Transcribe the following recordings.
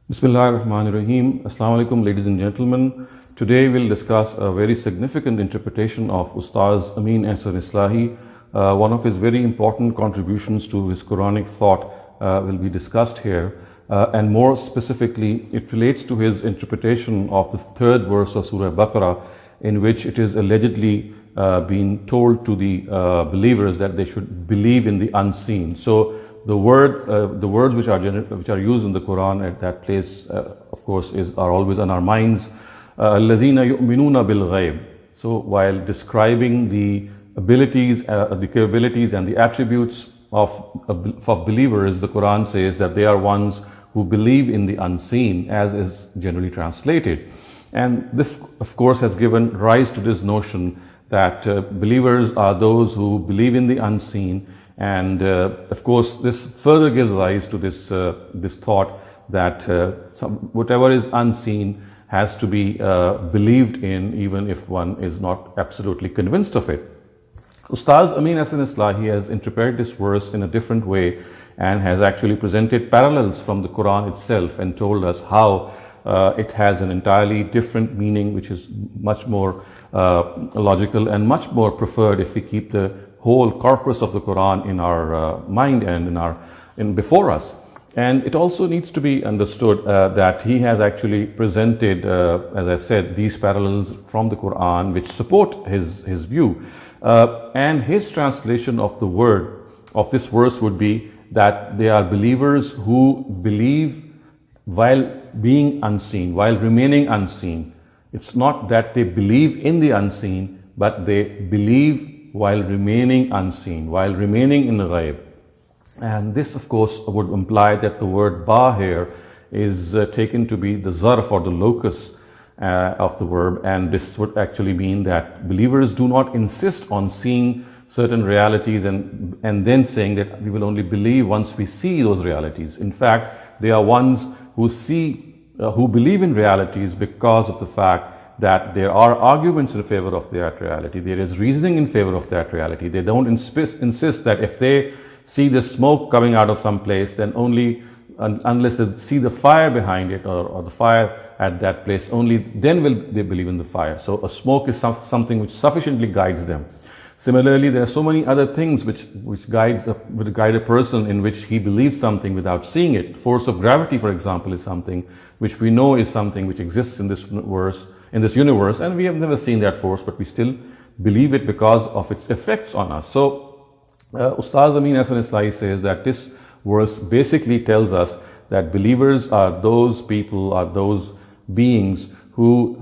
Bismillahirrahmanirrahim. Assalamu alaikum, ladies and gentlemen. Today we'll discuss a very significant interpretation of Ustaz Amin Ahsan Islahi. One of his very important contributions to his Quranic thought will be discussed here. And more specifically, it relates to his interpretation of the third verse of Surah Baqarah, in which it is allegedly being told to the believers that they should believe in the unseen. So the words which are used in the Quran at that place, of course, are always on our minds. الَّذِينَ يُؤْمِنُونَ بِالْغَيْبِ. So while describing the abilities, the capabilities and the attributes of believers, the Quran says that they are ones who believe in the unseen, as is generally translated. And this, of course, has given rise to this notion that believers are those who believe in the unseen. And of course, this further gives rise to this thought that whatever is unseen has to be believed in, even if one is not absolutely convinced of it. Ustaz Amin Ahsan Islahi has interpreted this verse in a different way and has actually presented parallels from the Quran itself and told us how it has an entirely different meaning, which is much more logical and much more preferred if we keep the whole corpus of the Quran in our mind and before us. And it also needs to be understood that he has actually presented, as I said, these parallels from the Quran which support his view. And his translation of the word of this verse would be that they are believers who believe while being unseen, while remaining unseen. It's not that they believe in the unseen, but they believe while remaining unseen, while remaining in the ghaib. And this, of course, would imply that the word ba here is taken to be the zarf or the locus of the verb, and this would actually mean that believers do not insist on seeing certain realities and then saying that we will only believe once we see those realities. In fact, they are ones who believe in realities because of the fact that there are arguments in favor of that reality. There is reasoning in favor of that reality. They don't insist that if they see the smoke coming out of some place, then only unless they see the fire behind it or the fire at that place, only then will they believe in the fire. So a smoke is something which sufficiently guides them. Similarly, there are so many other things which guide a person in which he believes something without seeing it. Force of gravity, for example, is something which we know is something which exists in this universe, and we have never seen that force, but we still believe it because of its effects on us. So Ustaz Amin Ahsan Islahi says that this verse basically tells us that believers are those people, are those beings who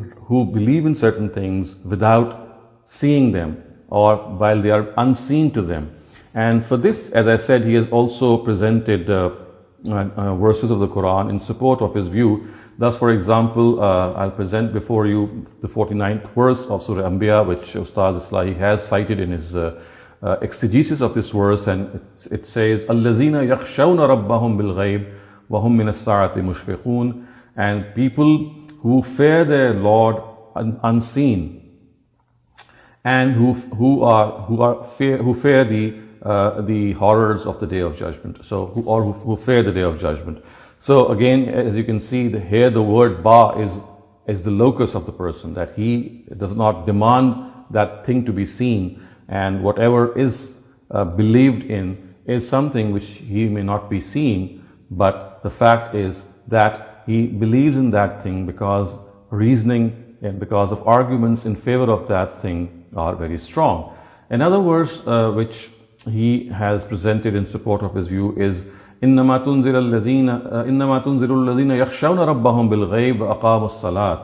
believe in certain things without seeing them, or while they are unseen to them. And for this, as I said, he has also presented verses of the Quran in support of his view. Thus, for example, I'll present before you the 49th verse of Surah Anbiya, which Ustaz Islahi has cited in his exegesis of this verse, and it says, الَّذِينَ يَخْشَوْنَ رَبَّهُمْ بِالْغَيْبِ وَهُمْ مِنَ السَّاعَةِ مُشْفِقُونَ. And people who fear their Lord unseen, and who fear the horrors of the Day of Judgment. So who fear the Day of Judgment. So again, as you can see, here the word ba is the locus of the person, that he does not demand that thing to be seen, and whatever is believed in is something which he may not be seeing, but the fact is that he believes in that thing because reasoning and because of arguments in favor of that thing are very strong. Another verse which he has presented in support of his view is إِنَّمَا تُنْزِرُ الَّذِينَ يَخْشَوْنَ رَبَّهُمْ بِالْغَيْبِ وَأَقَامُوا الصَّلَاةِ.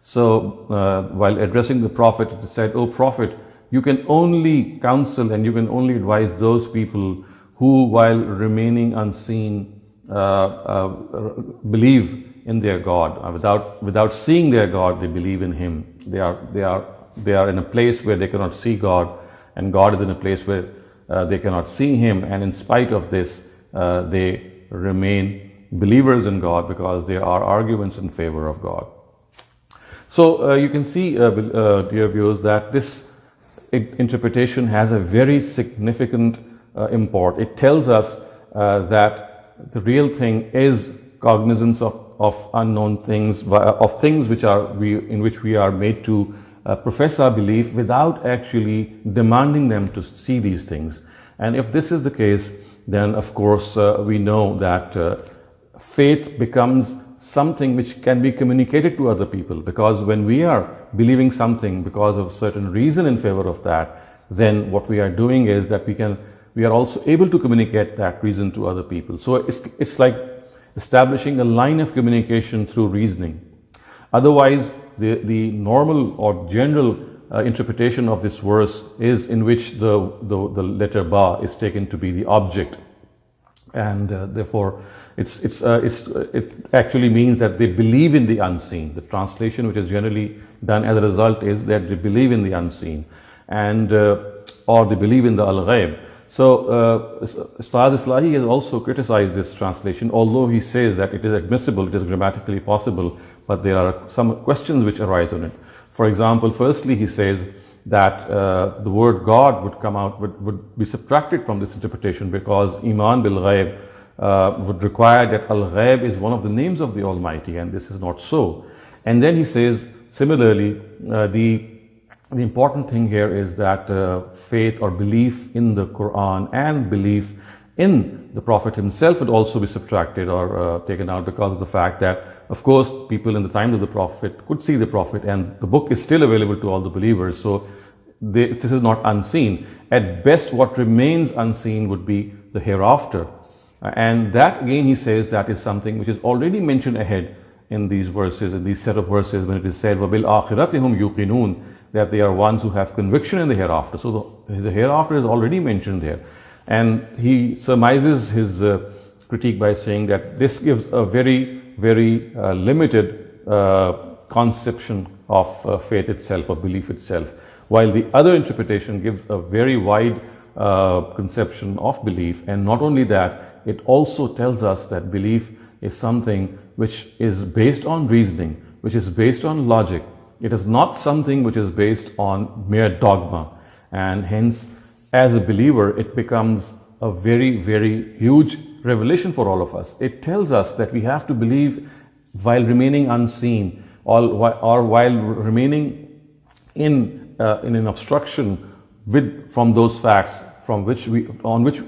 So while addressing the Prophet, it said, O Prophet, you can only counsel and you can only advise those people who, while remaining unseen, believe in their God. Without seeing their God, they believe in Him. They are in a place where they cannot see God, and God is in a place where they cannot see Him, and in spite of this, they remain believers in God because there are arguments in favor of God. So you can see, dear viewers, that this interpretation has a very significant import. It tells us that the real thing is cognizance of of unknown things, of things in which we are made to profess our belief without actually demanding them to see these things. And if this is the case, then of course we know that faith becomes something which can be communicated to other people, because when we are believing something because of a certain reason in favor of that, then what we are doing is that we are also able to communicate that reason to other people. So it's like establishing a line of communication through reasoning. Otherwise, the normal or general interpretation of this verse is in which the letter ba is taken to be the object, and therefore it actually means that they believe in the unseen. The translation which is generally done as a result is that they believe in the unseen, and or they believe in the al-ghaib. So Ustaz Islahi has also criticized this translation, although he says that it is admissible, it is grammatically possible, but there are some questions which arise on it. For example, firstly, he says that the word God would be subtracted from this interpretation, because Iman bil Ghaib would require that Al-Ghaib is one of the names of the Almighty, and this is not so. And then he says, similarly, the important thing here is that faith or belief in the Quran and belief in the Prophet himself would also be subtracted or taken out, because of the fact that, of course, people in the time of the Prophet could see the Prophet, and the book is still available to all the believers. So this is not unseen. At best, what remains unseen would be the hereafter. And that, again, he says, that is something which is already mentioned ahead in these verses, in these set of verses, when it is said, وَبِالْآخِرَةِ هُمْ يُوقِنُونَ, that they are ones who have conviction in the hereafter. So the hereafter is already mentioned there. And he surmises his critique by saying that this gives a very, very limited conception of faith itself, or belief itself, while the other interpretation gives a very wide conception of belief. And not only that, it also tells us that belief is something which is based on reasoning, which is based on logic. It is not something which is based on mere dogma. And hence, as a believer, it becomes a very, very huge revelation for all of us. It tells us that we have to believe while remaining unseen, or while remaining in an obstruction from those facts on which we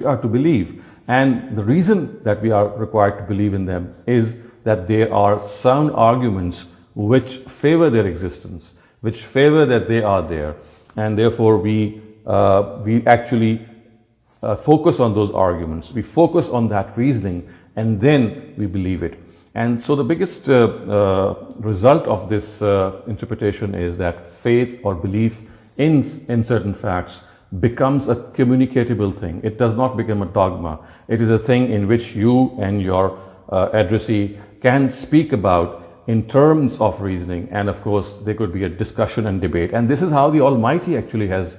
are to believe. And the reason that we are required to believe in them is that there are sound arguments which favor their existence, which favor that they are there, and therefore we actually focus on those arguments. We focus on that reasoning, and then we believe it. And so the biggest result of this interpretation is that faith or belief in certain facts becomes a communicatable thing. It does not become a dogma. It is a thing in which you and your addressee can speak about in terms of reasoning, and of course there could be a discussion and debate. And this is how the Almighty actually has,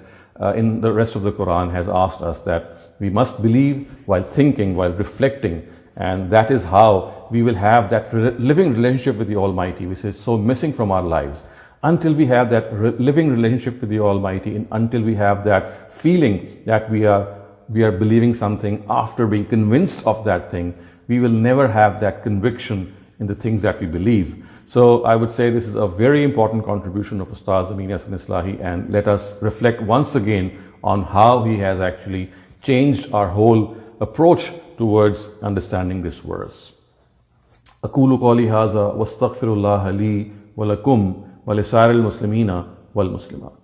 in the rest of the Quran, has asked us that we must believe while thinking, while reflecting, and that is how we will have that living relationship with the Almighty, which is so missing from our lives. Until we have that living relationship with the Almighty, and until we have that feeling that we are believing something after being convinced of that thing, we will never have that conviction in the things that we believe. So I would say this is a very important contribution of Ustaz Amin Ahsan Islahi, and let us reflect once again on how he has actually changed our whole approach towards understanding this verse. أقول قولي هذا واستغفر الله لي ولكم ولسائر المسلمين والمسلمات.